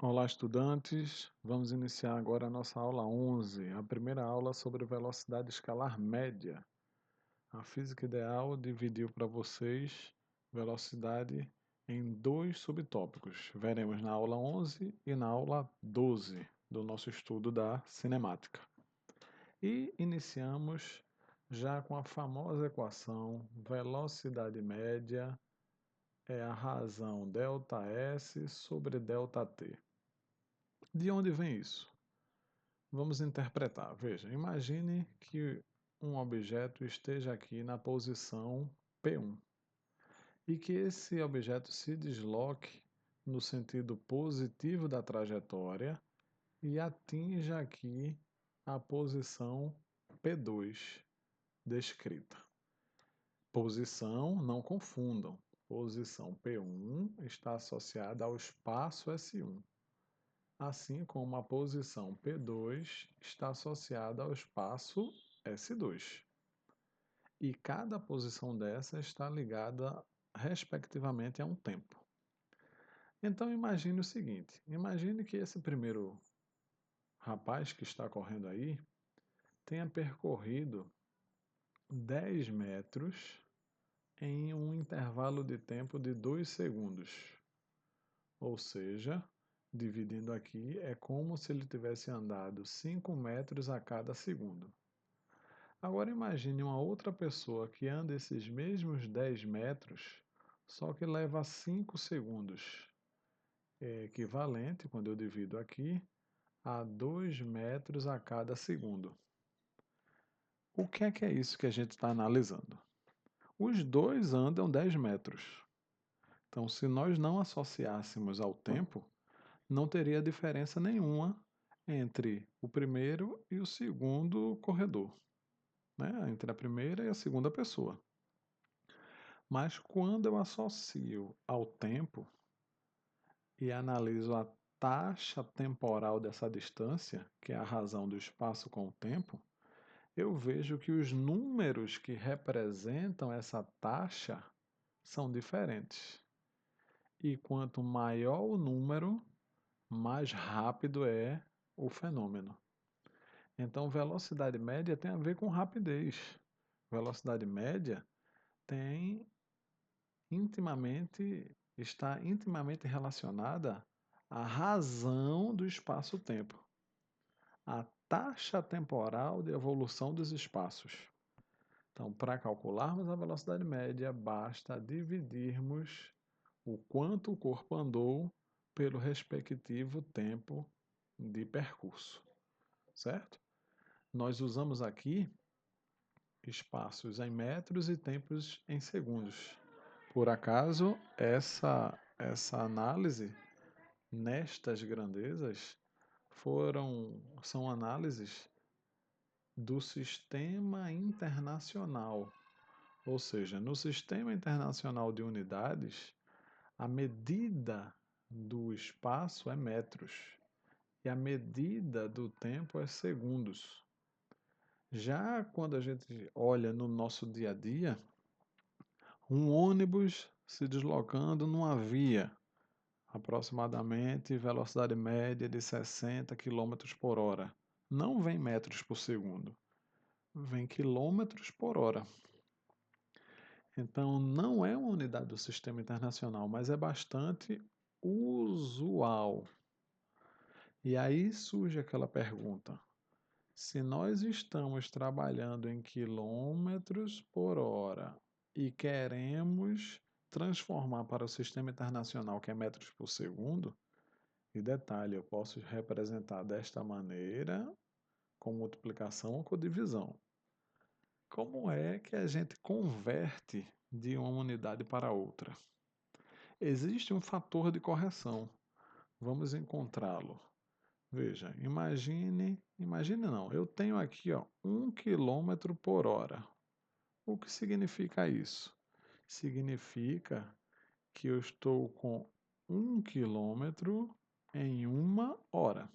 Olá, estudantes. Vamos iniciar agora a nossa aula 11, a primeira aula sobre velocidade escalar média. A física ideal dividiu para vocês velocidade em dois subtópicos. Veremos na aula 11 e na aula 12 do nosso estudo da cinemática. E iniciamos já com a famosa equação velocidade média é a razão ΔS sobre ΔT. De onde vem isso? Vamos interpretar. Veja, imagine que um objeto esteja aqui na posição P1 e que esse objeto se desloque no sentido positivo da trajetória e atinja aqui a posição P2 descrita. Posição, não confundam. Posição P1 está associada ao espaço S1. Assim como a posição P2 está associada ao espaço S2. E cada posição dessa está ligada, respectivamente, a um tempo. Então, imagine o seguinte: imagine que esse primeiro rapaz que está correndo aí tenha percorrido 10 metros em um intervalo de tempo de 2 segundos. Ou seja, dividindo aqui, é como se ele tivesse andado 5 metros a cada segundo. Agora imagine uma outra pessoa que anda esses mesmos 10 metros, só que leva 5 segundos. É equivalente, quando eu divido aqui, a 2 metros a cada segundo. O que é isso que a gente está analisando? Os dois andam 10 metros. Então, se nós não associássemos ao tempo, não teria diferença nenhuma entre o primeiro e o segundo corredor, né? Entre a primeira e a segunda pessoa. Mas quando eu associo ao tempo e analiso a taxa temporal dessa distância, que é a razão do espaço com o tempo, eu vejo que os números que representam essa taxa são diferentes. E quanto maior o número, mais rápido é o fenômeno. Então, velocidade média tem a ver com rapidez. Velocidade média tem está intimamente relacionada à razão do espaço-tempo, a taxa temporal de evolução dos espaços. Então, para calcularmos a velocidade média, basta dividirmos o quanto o corpo andou pelo respectivo tempo de percurso, certo? Nós usamos aqui espaços em metros e tempos em segundos. Por acaso, essa análise nestas grandezas são análises do sistema internacional, ou seja, no sistema internacional de unidades, a medida do espaço é metros e a medida do tempo é segundos. Já quando a gente olha no nosso dia a dia, um ônibus se deslocando numa via, aproximadamente velocidade média de 60 km por hora. Não vem metros por segundo, vem quilômetros por hora. Então, não é uma unidade do sistema internacional, mas é bastante usual. E aí surge aquela pergunta: se nós estamos trabalhando em quilômetros por hora e queremos transformar para o sistema internacional, que é metros por segundo, e detalhe, eu posso representar desta maneira, com multiplicação ou com divisão. Como é que a gente converte de uma unidade para outra? Existe um fator de correção. Vamos encontrá-lo. Veja, imagine não, eu tenho aqui 1 km por hora. O que significa isso? Significa que eu estou com 1 quilômetro em 1 hora.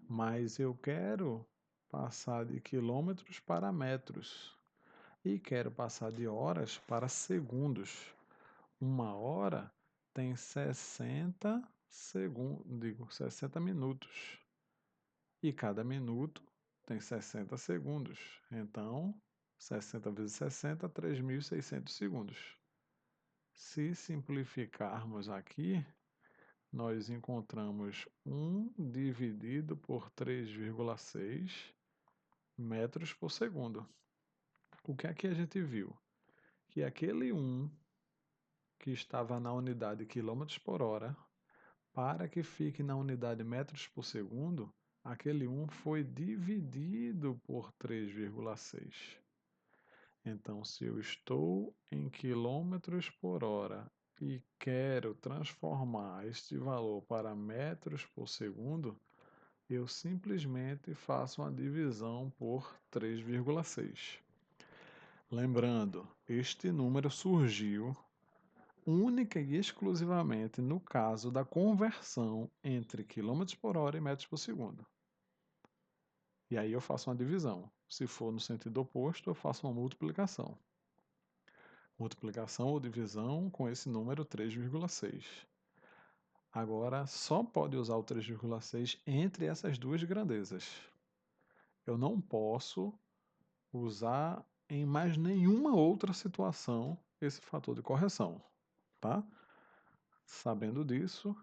Mas eu quero passar de quilômetros para metros e quero passar de horas para segundos. 1 hora tem 60 segundos, 60 minutos. E cada minuto tem 60 segundos. Então, 60 vezes 60, 3.600 segundos. Se simplificarmos aqui, nós encontramos 1 dividido por 3,6 metros por segundo. O que aqui a gente viu? Que aquele 1 que estava na unidade quilômetros por hora, para que fique na unidade metros por segundo, aquele 1 foi dividido por 3,6. Então, se eu estou em quilômetros por hora e quero transformar este valor para metros por segundo, eu simplesmente faço uma divisão por 3,6. Lembrando, este número surgiu única e exclusivamente no caso da conversão entre quilômetros por hora e metros por segundo. E aí eu faço uma divisão. Se for no sentido oposto, eu faço uma multiplicação. Multiplicação ou divisão com esse número 3,6. Agora, só pode usar o 3,6 entre essas duas grandezas. Eu não posso usar em mais nenhuma outra situação esse fator de correção, tá? Sabendo disso,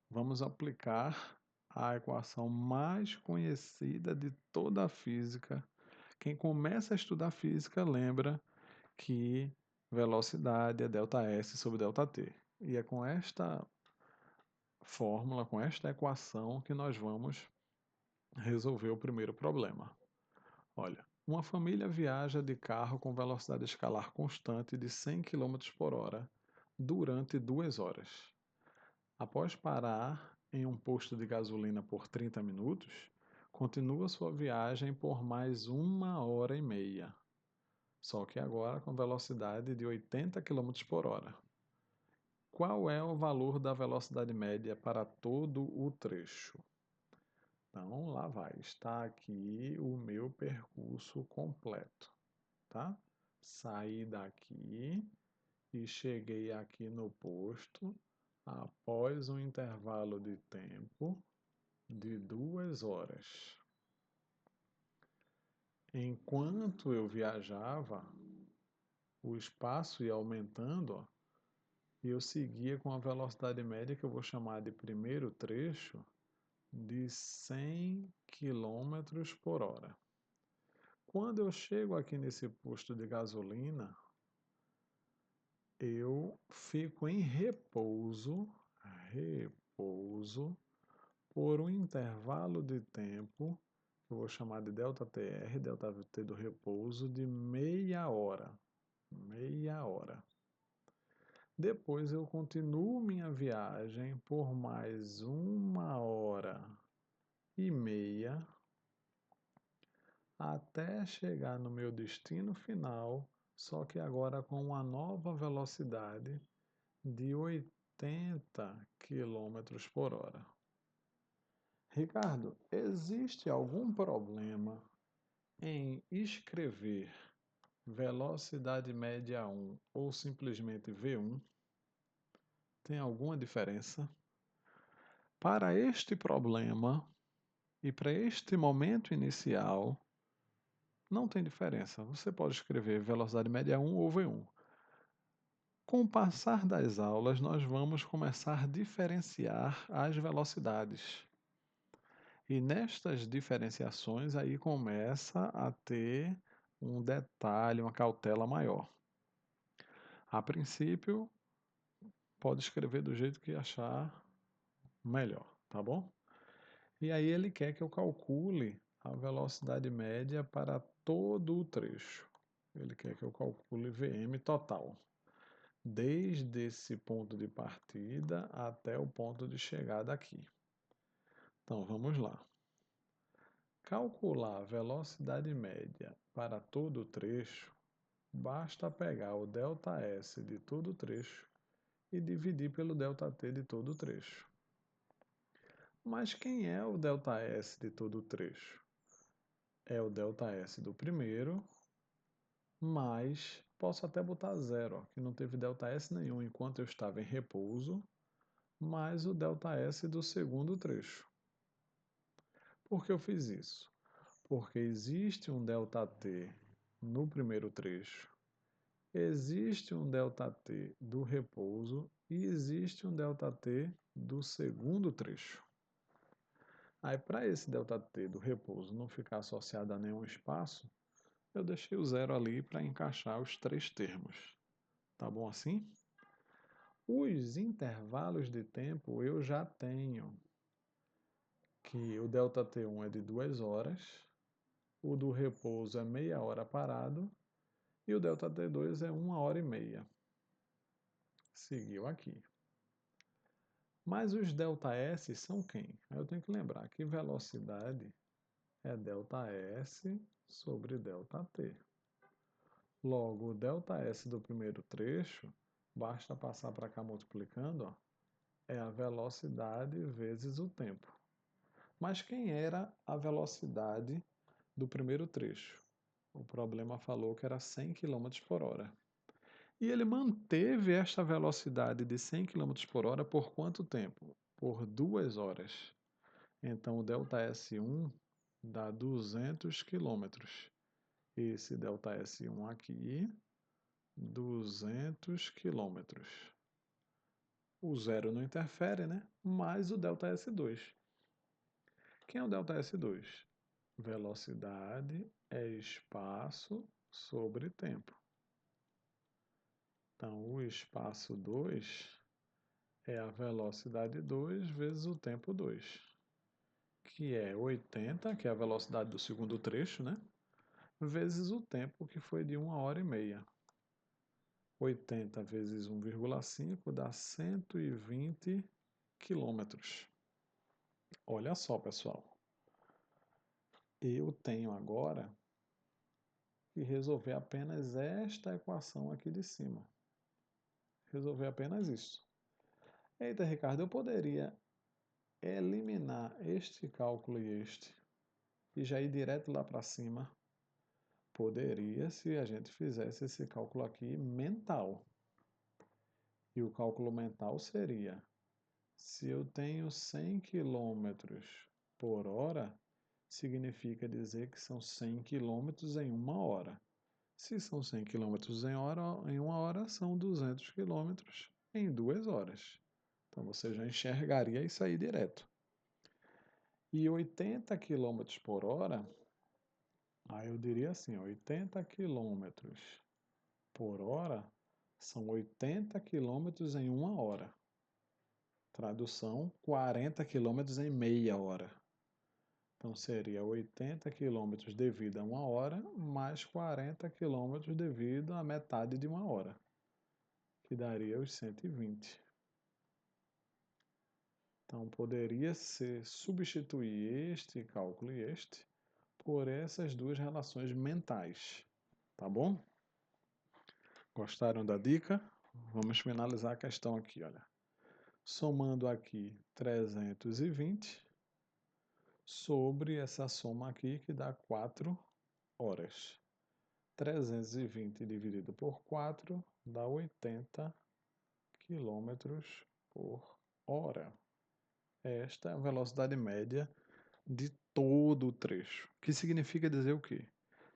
vamos aplicar a equação mais conhecida de toda a física. Quem começa a estudar física lembra que velocidade é ΔS sobre ΔT. E é com esta fórmula, com esta equação, que nós vamos resolver o primeiro problema. Olha, uma família viaja de carro com velocidade escalar constante de 100 km por hora durante 2 horas. Após parar em um posto de gasolina por 30 minutos, continua sua viagem por mais 1 hora e meia, só que agora com velocidade de 80 km por hora. Qual é o valor da velocidade média para todo o trecho? Então, lá vai. Está aqui o meu percurso completo, tá? Saí daqui e cheguei aqui no posto após um intervalo de tempo de 2 horas. Enquanto eu viajava, o espaço ia aumentando, ó, e eu seguia com a velocidade média que eu vou chamar de primeiro trecho de 100 km por hora. Quando eu chego aqui nesse posto de gasolina, eu fico em repouso por um intervalo de tempo, que eu vou chamar de ΔTR, ΔT do repouso, de meia hora. Meia hora. Depois eu continuo minha viagem por mais 1 hora e meia até chegar no meu destino final, só que agora com uma nova velocidade de 80 km por hora. Ricardo, existe algum problema em escrever velocidade média 1 ou simplesmente V1? Tem alguma diferença? Para este problema e para este momento inicial, não tem diferença. Você pode escrever velocidade média 1 ou V1. Com o passar das aulas, nós vamos começar a diferenciar as velocidades. E nestas diferenciações aí começa a ter um detalhe, uma cautela maior. A princípio, pode escrever do jeito que achar melhor, tá bom? E aí ele quer que eu calcule a velocidade média para todo o trecho. Ele quer que eu calcule VM total, desde esse ponto de partida até o ponto de chegada aqui. Então vamos lá. Calcular a velocidade média para todo o trecho, basta pegar o ΔS de todo o trecho e dividir pelo ΔT de todo o trecho. Mas quem é o ΔS de todo o trecho? É o ΔS do primeiro, mas posso até botar zero, ó, que não teve ΔS nenhum enquanto eu estava em repouso, mais o ΔS do segundo trecho. Por que eu fiz isso? Porque existe um ΔT no primeiro trecho, existe um ΔT do repouso e existe um ΔT do segundo trecho. Aí, para esse ΔT do repouso não ficar associado a nenhum espaço, eu deixei o zero ali para encaixar os três termos. Tá bom assim? Os intervalos de tempo eu já tenho, que o ΔT1 é de 2 horas, o do repouso é meia hora parado e o ΔT2 é 1 hora e meia. Seguiu aqui. Mas os ΔS são quem? Eu tenho que lembrar que velocidade é ΔS sobre ΔT. Logo, o ΔS do primeiro trecho, basta passar para cá multiplicando, ó, é a velocidade vezes o tempo. Mas quem era a velocidade do primeiro trecho? O problema falou que era 100 km por hora. E ele manteve esta velocidade de 100 km por hora por quanto tempo? Por 2 horas. Então, o ΔS1 dá 200 km. Esse ΔS1 aqui, 200 km. O zero não interfere, né? Mais o ΔS2. Quem é o ΔS2? Velocidade é espaço sobre tempo. Então, o espaço 2 é a velocidade 2 vezes o tempo 2, que é 80, que é a velocidade do segundo trecho, né? Vezes o tempo, que foi de 1 hora e meia. 80 vezes 1,5 dá 120 quilômetros. Olha só, pessoal. Eu tenho agora que resolver apenas esta equação aqui de cima. Resolver apenas isso. Eita, Ricardo, eu poderia eliminar este cálculo e já ir direto lá para cima? Poderia, se a gente fizesse esse cálculo aqui mental. E o cálculo mental seria: se eu tenho 100 km por hora, significa dizer que são 100 km em 1 hora. Se são 100 km em 1 hora, são 200 km em 2 horas. Então você já enxergaria isso aí direto. E 80 km por hora, aí eu diria assim, 80 km por hora são 80 km em 1 hora. Tradução, 40 km em meia hora. Então seria 80 km devido a 1 hora, mais 40 km devido a metade de 1 hora, que daria os 120. Então poderia ser substituir este cálculo e este por essas duas relações mentais, tá bom? Gostaram da dica? Vamos finalizar a questão aqui, olha. Somando aqui 320 sobre essa soma aqui que dá 4 horas. 320 dividido por 4 dá 80 km por hora. Esta é a velocidade média de todo o trecho. Que significa dizer o quê?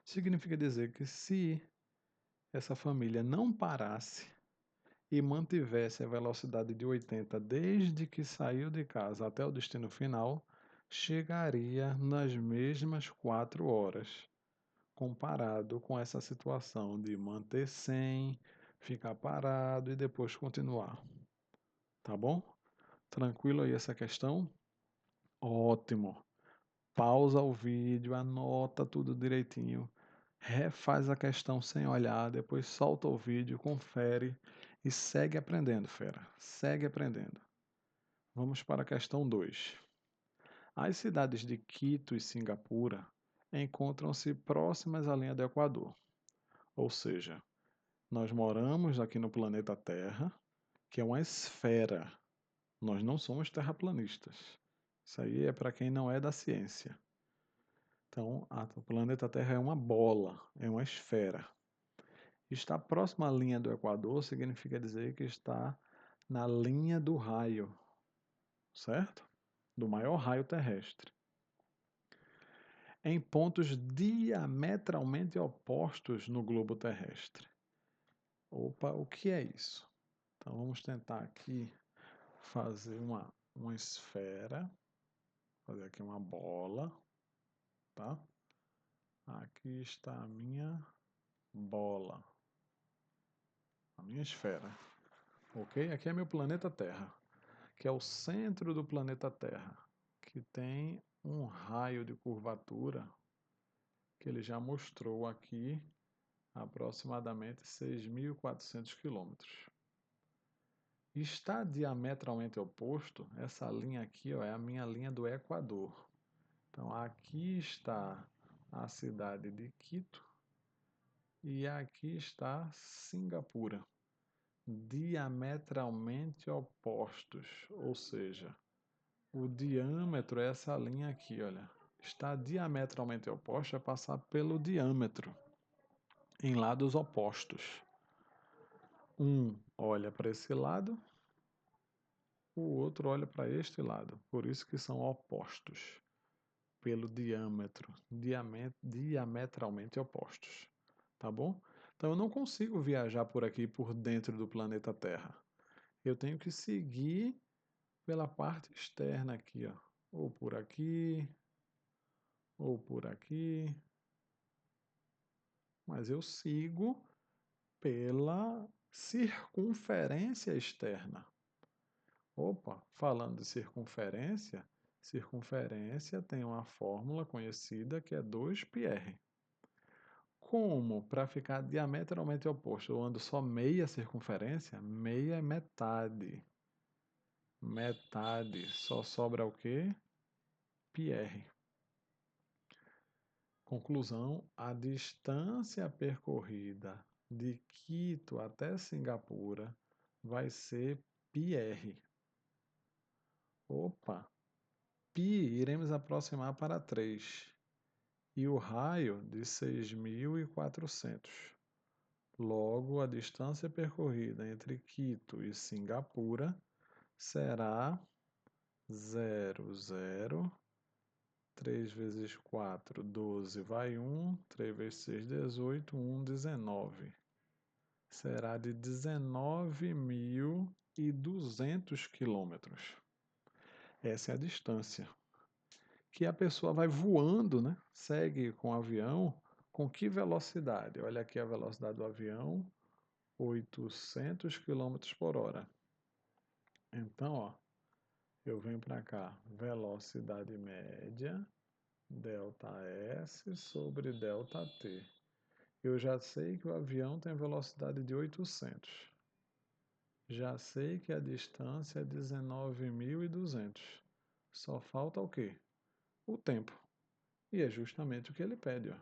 Significa dizer que se essa família não parasse e mantivesse a velocidade de 80 desde que saiu de casa até o destino final, chegaria nas mesmas 4 horas, comparado com essa situação de manter 100, ficar parado e depois continuar. Tá bom? Tranquilo aí essa questão? Ótimo. Pausa o vídeo, anota tudo direitinho, refaz a questão sem olhar, depois solta o vídeo, confere e segue aprendendo, fera. Segue aprendendo. Vamos para a questão 2. As cidades de Quito e Singapura encontram-se próximas à linha do Equador. Ou seja, nós moramos aqui no planeta Terra, que é uma esfera. Nós não somos terraplanistas. Isso aí é para quem não é da ciência. Então, o planeta Terra é uma bola, é uma esfera. Estar próximo à linha do Equador significa dizer que está na linha do raio. certo? Do maior raio terrestre. Em pontos diametralmente opostos no globo terrestre. Opa, o que é isso? Então vamos tentar aqui fazer uma esfera, fazer aqui uma bola, tá? Aqui está a minha bola, a minha esfera, ok? Aqui é meu planeta Terra, que é o centro do planeta Terra, que tem um raio de curvatura que ele já mostrou aqui, aproximadamente 6.400 quilômetros. Está diametralmente oposto, essa linha aqui ó, é a minha linha do Equador. Então aqui está a cidade de Quito e aqui está Singapura. Diametralmente opostos, ou seja, o diâmetro é essa linha aqui, olha. Está diametralmente oposto é passar pelo diâmetro, em lados opostos. Um olha para esse lado, o outro olha para este lado. Por isso que são opostos, pelo diâmetro, diametralmente opostos. Tá bom? Então eu não consigo viajar por aqui, por dentro do planeta Terra. Eu tenho que seguir pela parte externa aqui, ó. Ou por aqui, ou por aqui. Mas eu sigo pela circunferência externa. Opa, falando de circunferência, circunferência tem uma fórmula conhecida que é 2πr. Como para ficar diametralmente oposto, eu ando só meia circunferência, meia é metade. Metade, só sobra o quê? πr. Conclusão, a distância percorrida de Quito até Singapura vai ser πr. Opa, π iremos aproximar para 3 e o raio de 6.400. Logo, a distância percorrida entre Quito e Singapura será 0, 3 vezes 4, 12, vai 1, 3 vezes 6, 18, 1, 19. Será de 19.200 quilômetros. Essa é a distância. Que a pessoa vai voando, né? Segue com o avião, com que velocidade? Olha aqui a velocidade do avião, 800 quilômetros por hora. Então, ó, eu venho para cá, velocidade média, ΔS sobre ΔT. Eu já sei que o avião tem velocidade de 800. Já sei que a distância é 19.200. Só falta o quê? O tempo. E é justamente o que ele pede, ó.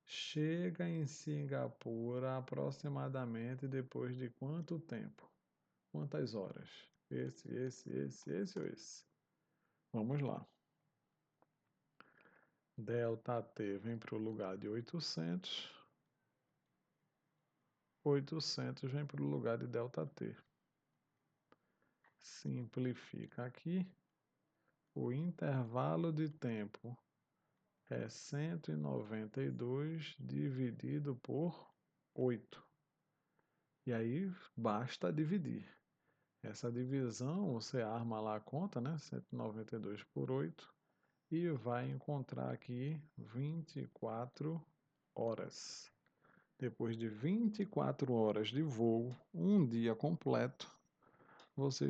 Chega em Singapura aproximadamente depois de quanto tempo? Quantas horas? Esse ou esse? Vamos lá. ΔT vem para o lugar de 800. 800 vem para o lugar de ΔT. Simplifica aqui. O intervalo de tempo é 192 dividido por 8. E aí basta dividir. Essa divisão, você arma lá a conta, né? 192 por 8 e vai encontrar aqui 24 horas. Depois de 24 horas de voo, um dia completo, você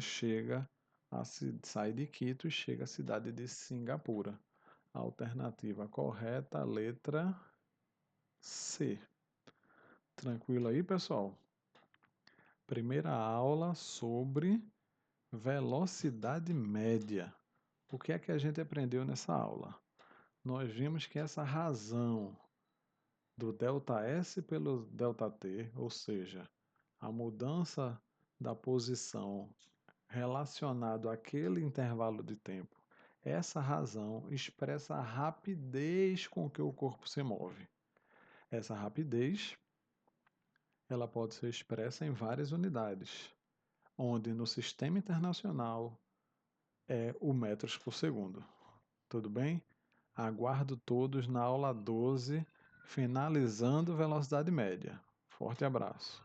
sai de Quito e chega à cidade de Singapura. Alternativa correta, letra C. Tranquilo aí, pessoal? Primeira aula sobre velocidade média. O que é que a gente aprendeu nessa aula? Nós vimos que essa razão do ΔS pelo ΔT, ou seja, a mudança da posição relacionado àquele intervalo de tempo, essa razão expressa a rapidez com que o corpo se move. Essa rapidez, ela pode ser expressa em várias unidades, onde no sistema internacional é o metros por segundo. Tudo bem? Aguardo todos na aula 12, finalizando velocidade média. Forte abraço.